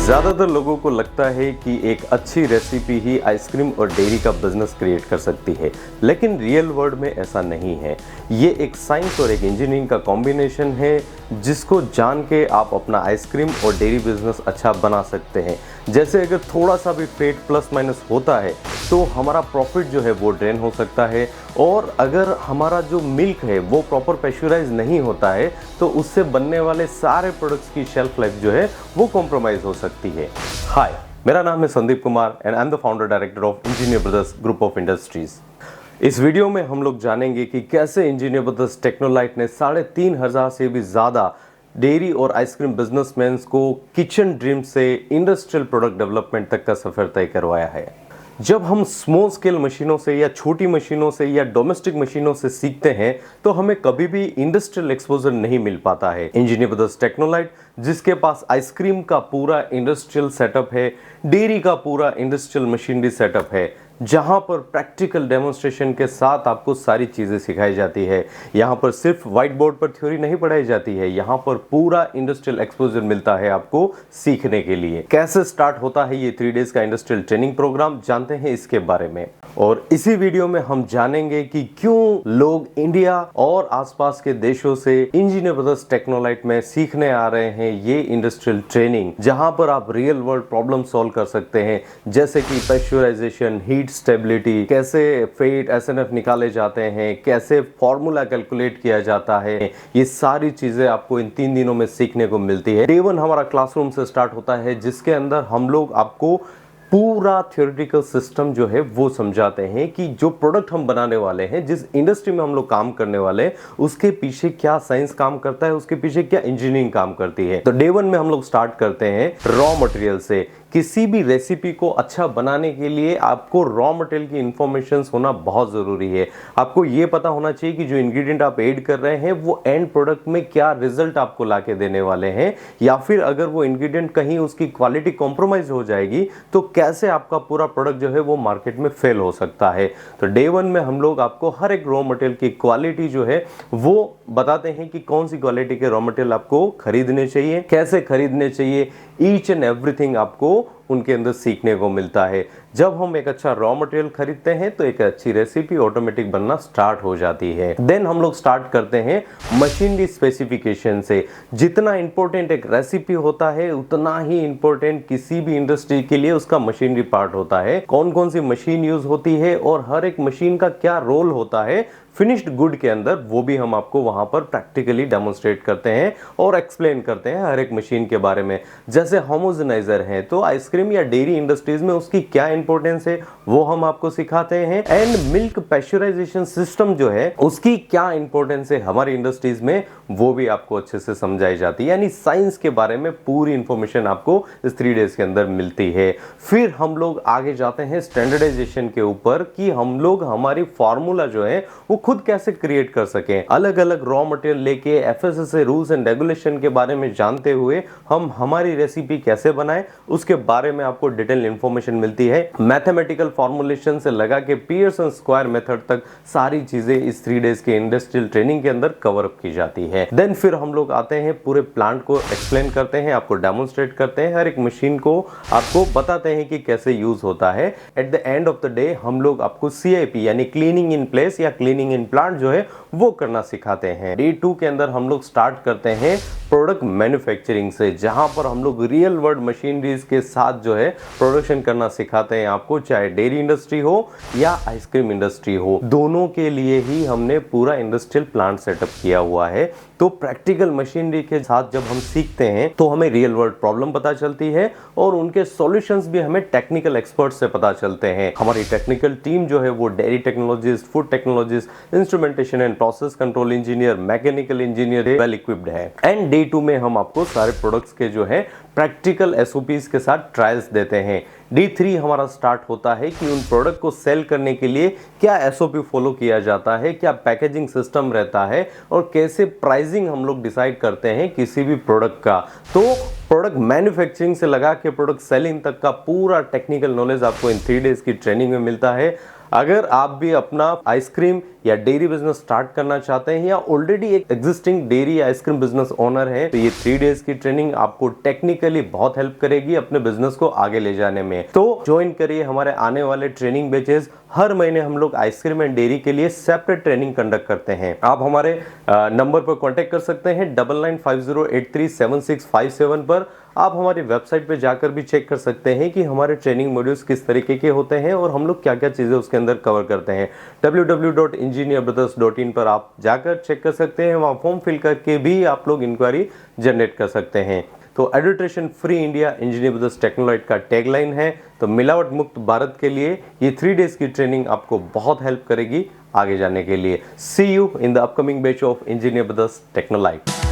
ज़्यादातर लोगों को लगता है कि एक अच्छी रेसिपी ही आइसक्रीम और डेयरी का बिजनेस क्रिएट कर सकती है, लेकिन रियल वर्ल्ड में ऐसा नहीं है। ये एक साइंस और एक इंजीनियरिंग का कॉम्बिनेशन है, जिसको जान के आप अपना आइसक्रीम और डेयरी बिजनेस अच्छा बना सकते हैं। जैसे अगर थोड़ा सा भी फेट प्लस माइनस होता है तो हमारा प्रॉफिट जो है वो ड्रेन हो सकता है, और अगर हमारा जो मिल्क है वो प्रॉपर प्रेशराइज नहीं होता है तो उससे बनने वाले सारे प्रोडक्ट्स की शेल्फ लाइफ जो है वो कॉम्प्रोमाइज़ हो सकती है। हाय, मेरा नाम है Sandeep Kumar and I am the founder director of engineer brothers group of industries. इस वीडियो में हम लोग जानेंगे कि कैसे इंजीनियर ब्रदर्स टेक्नोलाइट ने 3,500 से भी ज़्यादा डेयरी और आइसक्रीम बिजनेसमैन को किचन ड्रीम से इंडस्ट्रियल प्रोडक्ट डेवलपमेंट तक का सफर तय करवाया है। जब हम स्मॉल स्केल मशीनों से या छोटी मशीनों से या डोमेस्टिक मशीनों से सीखते हैं तो हमें कभी भी इंडस्ट्रियल एक्सपोजर नहीं मिल पाता है। इंजीनियर ब्रदर्स टेक्नोलाइट, जिसके पास आइसक्रीम का पूरा इंडस्ट्रियल सेटअप है, डेयरी का पूरा इंडस्ट्रियल मशीनरी सेटअप है, जहां पर प्रैक्टिकल डेमोन्स्ट्रेशन के साथ आपको सारी चीज़ें सिखाई जाती है। यहाँ पर सिर्फ व्हाइट बोर्ड पर थ्योरी नहीं पढ़ाई जाती है, यहाँ पर पूरा इंडस्ट्रियल एक्सपोजर मिलता है आपको सीखने के लिए। कैसे स्टार्ट होता है ये 3 डेज का इंडस्ट्रियल ट्रेनिंग प्रोग्राम, जानते हैं इसके बारे में। और इसी वीडियो में हम जानेंगे कि क्यों लोग इंडिया और आसपास के देशों से इंजीनियर ब्रदर्स टेक्नोलाइट में सीखने आ रहे हैं ये इंडस्ट्रियल ट्रेनिंग, जहां पर आप रियल वर्ल्ड प्रॉब्लम सॉल्व कर सकते हैं, जैसे कि प्रेशराइजेशन, हीट स्टेबिलिटी, कैसे फेट एसएनएफ निकाले जाते हैं, कैसे फॉर्मूला कैलकुलेट किया जाता है। ये सारी चीजें आपको इन 3 दिनों में सीखने को मिलती है। डे 1 हमारा क्लासरूम से स्टार्ट होता है, जिसके अंदर हम लोग आपको पूरा थियोरेटिकल सिस्टम जो है वो समझाते हैं कि जो प्रोडक्ट हम बनाने वाले हैं, जिस इंडस्ट्री में हम लोग काम करने वाले हैं, उसके पीछे क्या साइंस काम करता है, उसके पीछे क्या इंजीनियरिंग काम करती है। तो डे 1 में हम लोग स्टार्ट करते हैं रॉ मटेरियल से। किसी भी रेसिपी को अच्छा बनाने के लिए आपको रॉ मटेरियल की इंफॉर्मेशन होना बहुत ज़रूरी है। आपको ये पता होना चाहिए कि जो इंग्रेडिएंट आप ऐड कर रहे हैं वो एंड प्रोडक्ट में क्या रिजल्ट आपको लाके देने वाले हैं, या फिर अगर वो इंग्रेडिएंट कहीं उसकी क्वालिटी कॉम्प्रोमाइज हो जाएगी तो कैसे आपका पूरा प्रोडक्ट जो है वो मार्केट में फेल हो सकता है। तो डे 1 में हम लोग आपको हर एक रॉ मटेरियल की क्वालिटी जो है वो बताते हैं कि कौन सी क्वालिटी के रॉ मटेरियल आपको खरीदने चाहिए, कैसे खरीदने चाहिए। ईच एंड एवरीथिंग आपको उनके अंदर सीखने को मिलता है। जब हम एक अच्छा रॉ मटेरियल खरीदते हैं तो एक अच्छी रेसिपी ऑटोमेटिक बनना स्टार्ट हो जाती है। देन हम लोग स्टार्ट करते हैं मशीनरी स्पेसिफिकेशन से। जितना इंपॉर्टेंट एक रेसिपी होता है उतना ही इंपॉर्टेंट किसी भी इंडस्ट्री के लिए उसका मशीनरी पार्ट होता है। कौन कौन सी मशीन यूज होती है और हर एक मशीन का क्या रोल होता है फिनिश्ड गुड के अंदर, वो भी हम आपको वहां पर प्रैक्टिकली डेमोन्स्ट्रेट करते हैं और एक्सप्लेन करते हैं हर एक मशीन के बारे में। जैसे होमोजेनाइजर है तो आइसक्रीम या डेयरी इंडस्ट्रीज में उसकी क्या इंपॉर्टेंस है वो हम आपको सिखाते हैं। एंड मिल्क प्रेशराइजेशन सिस्टम जो है उसकी क्या इंपॉर्टेंस है हमारी इंडस्ट्रीज में, वो भी आपको अच्छे से समझाई जाती है। यानी साइंस के बारे में पूरी इंफॉर्मेशन आपको इस 3 डेज के अंदर मिलती है। फिर हम लोग आगे जाते हैं स्टैंडर्डाइजेशन के ऊपर कि हम लोग हमारी फार्मूला जो है वो खुद कैसे क्रिएट कर सकें। अलग अलग रॉ मटेरियल लेके एफएसएसए रूल्स एंड रेगुलेशन के बारे में जानते हुए हम हमारी रेसिपी कैसे बनाएं उसके बारे में आपको डिटेल इंफॉर्मेशन मिलती है। मैथमेटिकल फॉर्मुलेशन से लगा के पियर्सन स्क्वायर मेथड तक सारी चीजें इस 3 डेज के इंडस्ट्रियल ट्रेनिंग के अंदर कवर अप की जाती है। देन फिर हम लोग आते हैं पूरे प्लांट को एक्सप्लेन करते हैं, आपको डेमोन्स्ट्रेट करते हैं, हर एक मशीन को आपको बताते हैं कि कैसे यूज होता है। At the end of the day हम लोग आपको CIP यानी क्लीनिंग इन प्लेस या क्लीनिंग इन प्लांट जो है वो करना सिखाते हैं। डे 2 के अंदर हम लोग स्टार्ट करते हैं प्रोडक्ट मैन्युफैक्चरिंग से, जहां पर हम लोग रियल वर्ल्ड मशीनरीज के साथ जो है प्रोडक्शन करना सिखाते हैं आपको, चाहे डेयरी इंडस्ट्री हो या आइसक्रीम इंडस्ट्री हो, दोनों के लिए ही हमने पूरा इंडस्ट्रियल प्लांट सेटअप किया हुआ है। तो प्रैक्टिकल मशीनरी के साथ जब हम सीखते हैं तो हमें रियल वर्ल्ड प्रॉब्लम पता चलती है और उनके सॉल्यूशंस भी हमें टेक्निकल एक्सपर्ट से पता चलते हैं। हमारी टेक्निकल टीम जो है वो dairy technologist, food technologist, instrumentation and process control engineer, mechanical engineer well equipped है। एंड डे 2 में हम आपको सारे प्रोडक्ट्स के जो है प्रैक्टिकल SOPs के साथ ट्रायल्स देते हैं। डे 3 हमारा स्टार्ट होता है कि उन प्रोडक्ट को सेल करने के लिए क्या SOP फॉलो किया जाता है, क्या पैकेजिंग सिस्टम रहता है और कैसे प्राइसिंग हम लोग डिसाइड करते हैं किसी भी प्रोडक्ट का। तो प्रोडक्ट मैन्युफैक्चरिंग से लगा के प्रोडक्ट सेलिंग तक का पूरा टेक्निकल नॉलेज आपको इन 3 डेज की ट्रेनिंग में मिलता है। अगर आप भी अपना आइसक्रीम या डेयरी बिजनेस स्टार्ट करना चाहते हैं या ऑलरेडी एक existing dairy ice cream business owner है, तो ये 3 डेज की ट्रेनिंग आपको टेक्निकली बहुत हेल्प करेगी अपने बिजनेस को आगे ले जाने में। तो ज्वाइन करिए हमारे आने वाले ट्रेनिंग बैचेस। हर महीने हम लोग आइसक्रीम एंड डेयरी के लिए सेपरेट ट्रेनिंग कंडक्ट करते हैं। आप हमारे नंबर पर कांटेक्ट कर सकते हैं 9950837657 पर। आप हमारी वेबसाइट पे जाकर भी चेक कर सकते हैं कि हमारे ट्रेनिंग मॉड्यूल्स किस तरीके के होते हैं और हम लोग क्या क्या चीज़ें उसके अंदर कवर करते हैं। www.engineerbrothers.in पर आप जाकर चेक कर सकते हैं, वहाँ फॉर्म फिल करके भी आप लोग इंक्वायरी जनरेट कर सकते हैं। तो adulteration free India engineer brothers Technolite का टैगलाइन है। तो मिलावट मुक्त भारत के लिए ये 3 डेज की ट्रेनिंग आपको बहुत हेल्प करेगी आगे जाने के लिए। See you in the upcoming batch of engineer brothers टेक्नोलाइट।